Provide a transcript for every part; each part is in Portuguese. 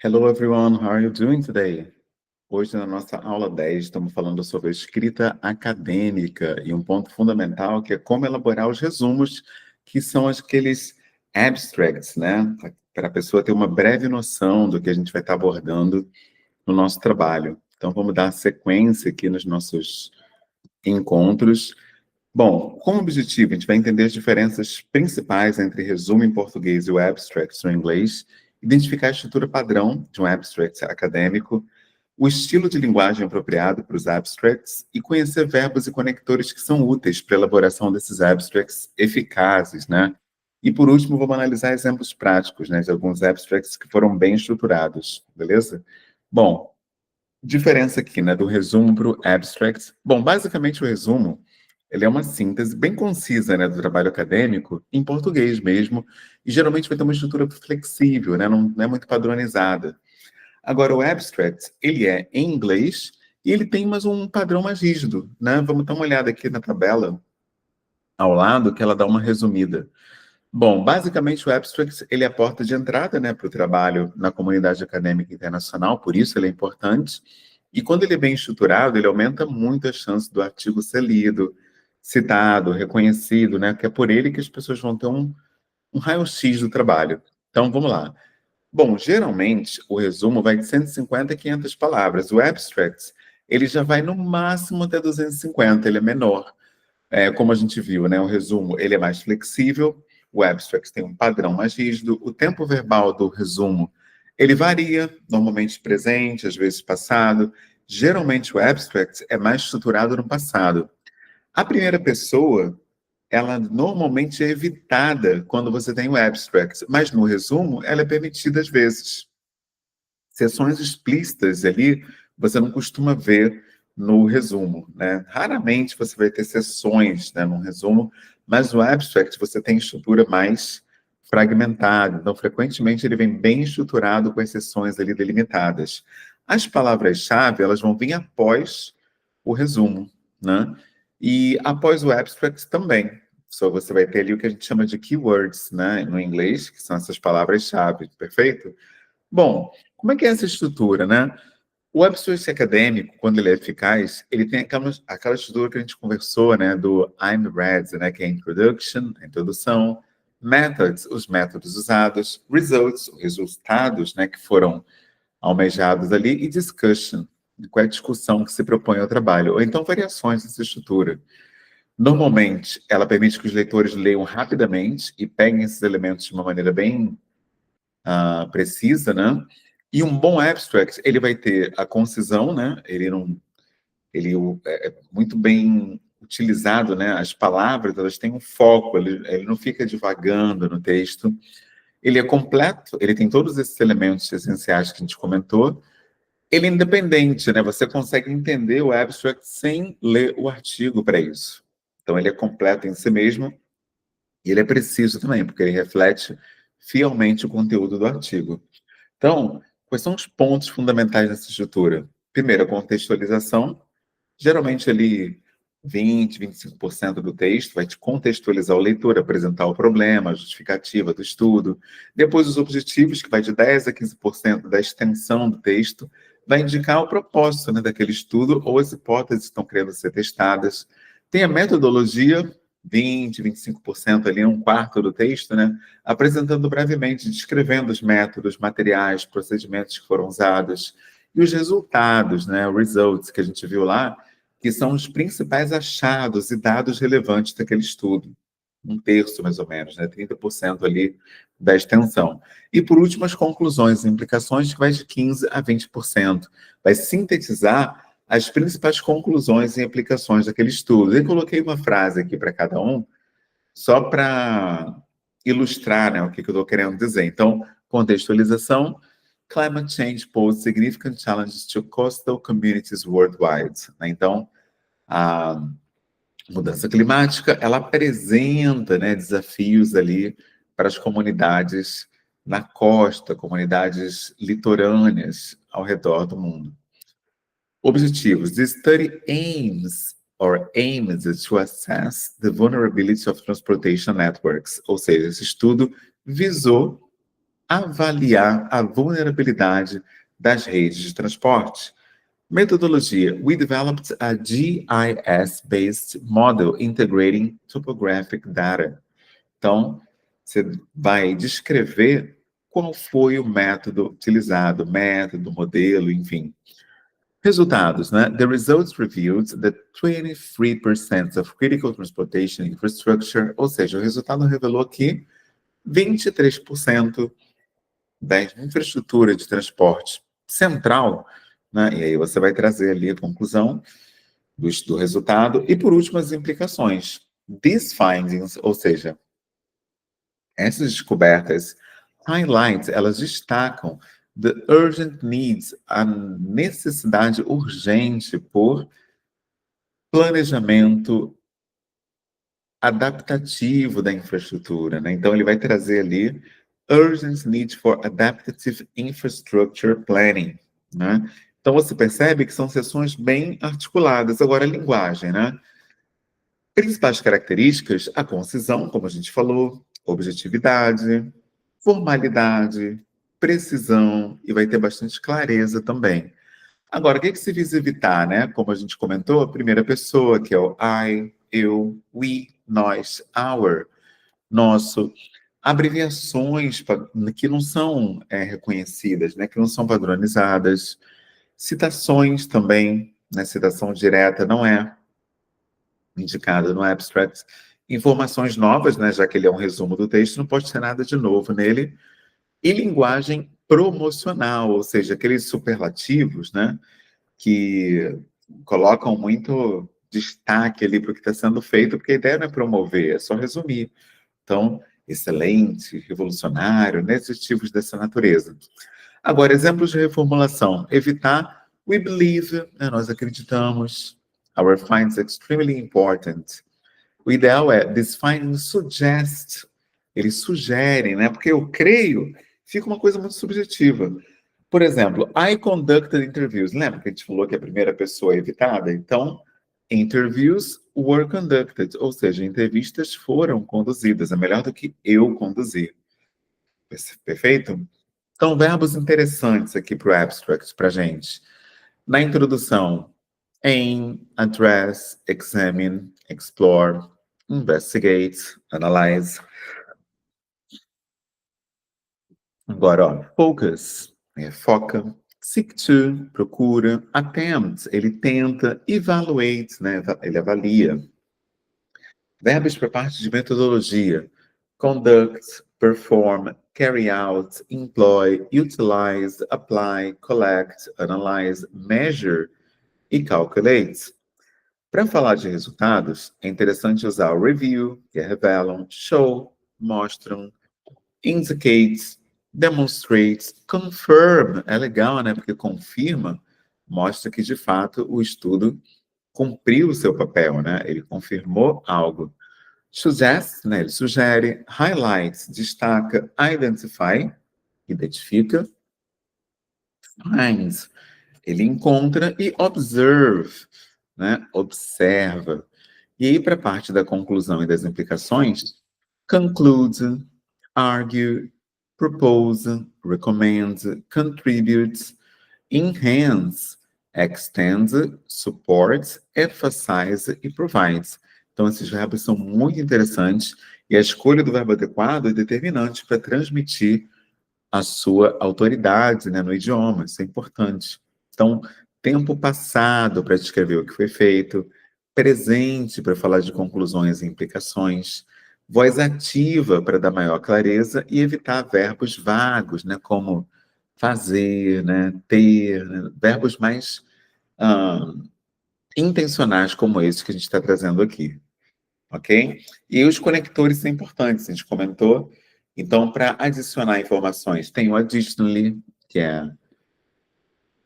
Hello everyone, how are you doing today? Hoje na nossa aula 10 estamos falando sobre a escrita acadêmica e um ponto fundamental que é como elaborar os resumos, que são aqueles abstracts, né? Para a pessoa ter uma breve noção do que a gente vai estar abordando no nosso trabalho. Então vamos dar sequência aqui nos nossos encontros. Bom, como objetivo, a gente vai entender as diferenças principais entre resumo em português e o abstract no inglês, identificar a estrutura padrão de um abstract acadêmico, o estilo de linguagem apropriado para os abstracts e conhecer verbos e conectores que são úteis para a elaboração desses abstracts eficazes, né? E por último, vamos analisar exemplos práticos, né, de alguns abstracts que foram bem estruturados, beleza? Bom, diferença aqui, né, do resumo para o abstract. Bom, basicamente o resumo, ele é uma síntese bem concisa, né, do trabalho acadêmico, em português mesmo, e geralmente vai ter uma estrutura flexível, né, não é muito padronizada. Agora, o abstract, ele é em inglês e ele tem mais um padrão mais rígido, né? Vamos dar uma olhada aqui na tabela ao lado, que ela dá uma resumida. Bom, basicamente o abstract, ele é a porta de entrada, né, para o trabalho na comunidade acadêmica internacional, por isso ele é importante. E quando ele é bem estruturado, ele aumenta muito a chance do artigo ser lido, citado, reconhecido, né, que é por ele que as pessoas vão ter um raio-x do trabalho. Então, vamos lá. Bom, geralmente o resumo vai de 150 a 500 palavras. O abstract, ele já vai no máximo até 250, ele é menor. Como a gente viu, né, o resumo, ele é mais flexível, o abstract tem um padrão mais rígido, o tempo verbal do resumo, ele varia, normalmente presente, às vezes passado. Geralmente o abstract é mais estruturado no passado. A primeira pessoa, ela normalmente é evitada quando você tem o abstract, mas no resumo ela é permitida às vezes. Seções explícitas ali, você não costuma ver no resumo, né? Raramente você vai ter seções, né, no resumo, mas no abstract você tem estrutura mais fragmentada, então frequentemente ele vem bem estruturado com as seções ali delimitadas. As palavras-chave, elas vão vir após o resumo, né? E após o abstract também. Só você vai ter ali o que a gente chama de keywords, né, no inglês, que são essas palavras-chave, perfeito? Bom, como é que é essa estrutura, né? O abstract acadêmico, quando ele é eficaz, ele tem aquela estrutura que a gente conversou, né, do I'm read, né, que é a introduction, a introdução, methods, os métodos usados, results, os resultados, né, que foram almejados ali, e discussion, qual é a discussão que se propõe ao trabalho, ou então variações dessa estrutura. Normalmente, ela permite que os leitores leiam rapidamente e peguem esses elementos de uma maneira bem precisa, né? E um bom abstract, ele vai ter a concisão, né? Ele é muito bem utilizado, né? As palavras, elas têm um foco, ele não fica divagando no texto. Ele é completo, ele tem todos esses elementos essenciais que a gente comentou. Ele é independente, né? Você consegue entender o abstract sem ler o artigo para isso. Então, ele é completo em si mesmo e ele é preciso também, porque ele reflete fielmente o conteúdo do artigo. Então, quais são os pontos fundamentais dessa estrutura? Primeiro, a contextualização. Geralmente, ali, 25% do texto vai te contextualizar o leitor, apresentar o problema, a justificativa do estudo. Depois, os objetivos, que vai de 10% a 15% da extensão do texto, vai indicar o propósito, né, daquele estudo ou as hipóteses que estão querendo ser testadas. Tem a metodologia, 25% ali, um quarto do texto, né? Apresentando brevemente, descrevendo os métodos, materiais, procedimentos que foram usados e os resultados, né? Results, que a gente viu lá, que são os principais achados e dados relevantes daquele estudo. Um terço, mais ou menos, né? 30% ali da extensão. E, por último, as conclusões e implicações, que vai de 15% a 20%. Vai sintetizar as principais conclusões e implicações daquele estudo. Eu coloquei uma frase aqui para cada um, só para ilustrar, né, o que eu estou querendo dizer. Então, contextualização. Climate change poses significant challenges to coastal communities worldwide. Né? Então, a mudança climática, ela apresenta, né, desafios ali para as comunidades na costa, comunidades litorâneas ao redor do mundo. Objetivos. The study aims to assess the vulnerability of transportation networks. Ou seja, esse estudo visou avaliar a vulnerabilidade das redes de transporte. Metodologia. We developed a GIS-based model integrating topographic data. Então, você vai descrever qual foi o método utilizado, método, modelo, enfim. Resultados, né? The results revealed that 23% of critical transportation infrastructure, ou seja, o resultado revelou que 23% da infraestrutura de transporte central, né? E aí você vai trazer ali a conclusão do resultado. E, por último, as implicações. These findings, ou seja, essas descobertas, highlights, elas destacam the urgent needs, a necessidade urgente por planejamento adaptativo da infraestrutura, né? Então, ele vai trazer ali urgent need for adaptive infrastructure planning, né? Então, você percebe que são sessões bem articuladas. Agora, a linguagem, né? Principais características, a concisão, como a gente falou, objetividade, formalidade, precisão, e vai ter bastante clareza também. Agora, o que se visa evitar, né? Como a gente comentou, a primeira pessoa, que é o I, eu, we, nós, our, nosso. Abreviações que não são reconhecidas, né? Que não são padronizadas. Citações também, né? Citação direta não é indicada no abstract. Informações novas, né? Já que ele é um resumo do texto, não pode ter nada de novo nele. E linguagem promocional, ou seja, aqueles superlativos, né? Que colocam muito destaque ali para o que está sendo feito, porque a ideia não é promover, é só resumir. Então, excelente, revolucionário, nesses tipos dessa natureza. Agora, exemplos de reformulação. Evitar we believe, né, nós acreditamos. Our findings extremely important. O ideal é this findings suggest. Eles sugerem, né? Porque eu creio, fica uma coisa muito subjetiva. Por exemplo, I conducted interviews. Lembra que a gente falou que a primeira pessoa é evitada? Então, interviews were conducted, ou seja, entrevistas foram conduzidas. É melhor do que eu conduzir. Perfeito? Então, verbos interessantes aqui para o abstract, para a gente. Na introdução, aim, address, examine, explore, investigate, analyze. Agora, ó, focus, foca. Seek to, procura. Attempt, ele tenta. Evaluate, né, ele avalia. Verbos para parte de metodologia. Conduct, perform, carry out, employ, utilize, apply, collect, analyze, measure e calculate. Para falar de resultados, é interessante usar o review, que é revelam, show, mostram, indicate, demonstrate, confirm. É legal, né? Porque confirma, mostra que de fato o estudo cumpriu o seu papel, né? Ele confirmou algo. Suggest, né? Ele sugere, highlights, destaca, identify, identifica, finds, ele encontra e observe, né? Observa. E aí, para a parte da conclusão e das implicações, conclude, argue, propose, recommend, contribute, enhance, extend, support, emphasize e provide. Então, esses verbos são muito interessantes e a escolha do verbo adequado é determinante para transmitir a sua autoridade, né, no idioma. Isso é importante. Então, tempo passado para descrever o que foi feito, presente para falar de conclusões e implicações, voz ativa para dar maior clareza e evitar verbos vagos, né, como fazer, né, ter, né, verbos mais intencionais como esse que a gente está trazendo aqui, ok? E os conectores são importantes, a gente comentou. Então, para adicionar informações, tem o additionally, que é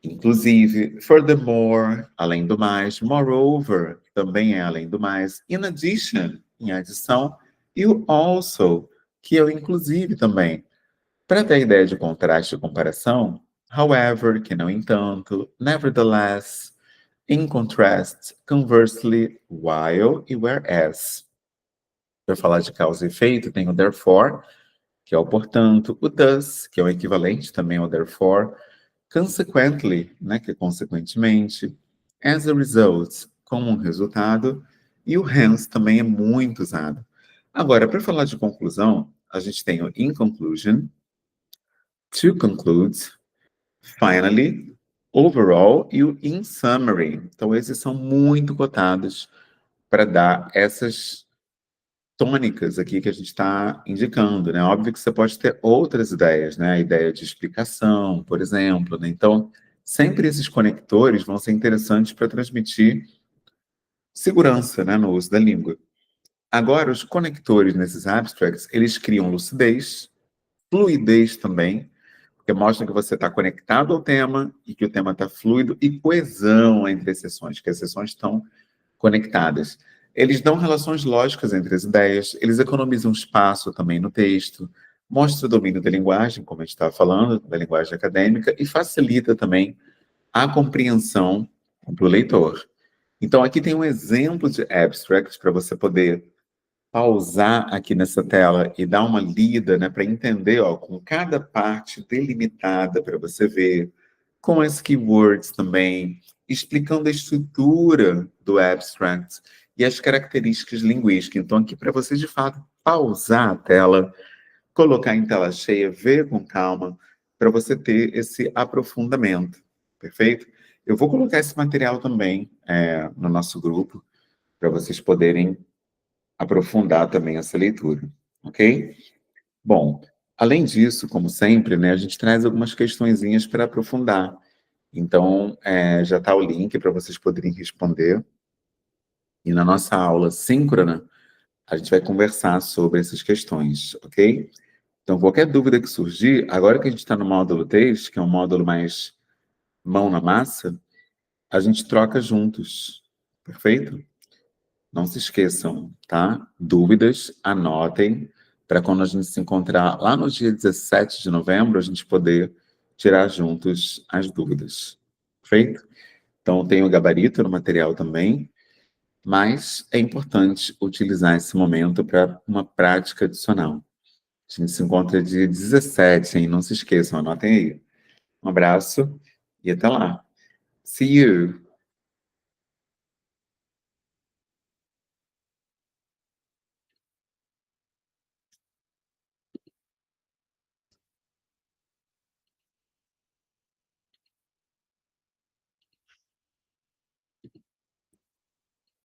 inclusive, furthermore, além do mais, moreover, também é além do mais, in addition, em adição, e o also, que é o inclusive também. Para ter ideia de contraste e comparação, however, que no entanto, nevertheless, in contrast, conversely, while e whereas. Para falar de causa e efeito, tem o therefore, que é o portanto, o thus, que é o equivalente também ao therefore, consequently, né, que é consequentemente, as a result, como um resultado, e o hence também é muito usado. Agora, para falar de conclusão, a gente tem o in conclusion, to conclude, finally, overall e o in summary. Então, esses são muito cotados para dar essas tônicas aqui que a gente está indicando, né? Óbvio que você pode ter outras ideias, né? A ideia de explicação, por exemplo, né? Então, sempre esses conectores vão ser interessantes para transmitir segurança, né, no uso da língua. Agora, os conectores nesses abstracts, eles criam lucidez, fluidez também, porque mostram que você está conectado ao tema e que o tema está fluido, e coesão entre as sessões, que as sessões estão conectadas. Eles dão relações lógicas entre as ideias, eles economizam espaço também no texto, mostra o domínio da linguagem, como a gente estava falando, da linguagem acadêmica, e facilita também a compreensão para o leitor. Então, aqui tem um exemplo de abstract para você poder pausar aqui nessa tela e dar uma lida, né, para entender, ó, com cada parte delimitada para você ver, com as keywords também, explicando a estrutura do abstract e as características linguísticas. Então, aqui para você, de fato, pausar a tela, colocar em tela cheia, ver com calma, para você ter esse aprofundamento, perfeito? Eu vou colocar esse material também no nosso grupo, para vocês poderem aprofundar também essa leitura, ok? Bom, além disso, como sempre, né, a gente traz algumas questõezinhas para aprofundar. Então, já está o link para vocês poderem responder. E na nossa aula síncrona, a gente vai conversar sobre essas questões, ok? Então, qualquer dúvida que surgir, agora que a gente está no módulo texto, que é um módulo mais mão na massa, a gente troca juntos, perfeito? Não se esqueçam, tá? Dúvidas, anotem, para quando a gente se encontrar lá no dia 17 de novembro, a gente poder tirar juntos as dúvidas. Perfeito? Então, tem o gabarito no material também, mas é importante utilizar esse momento para uma prática adicional. A gente se encontra dia 17, hein? Não se esqueçam, anotem aí. Um abraço e até lá. See you!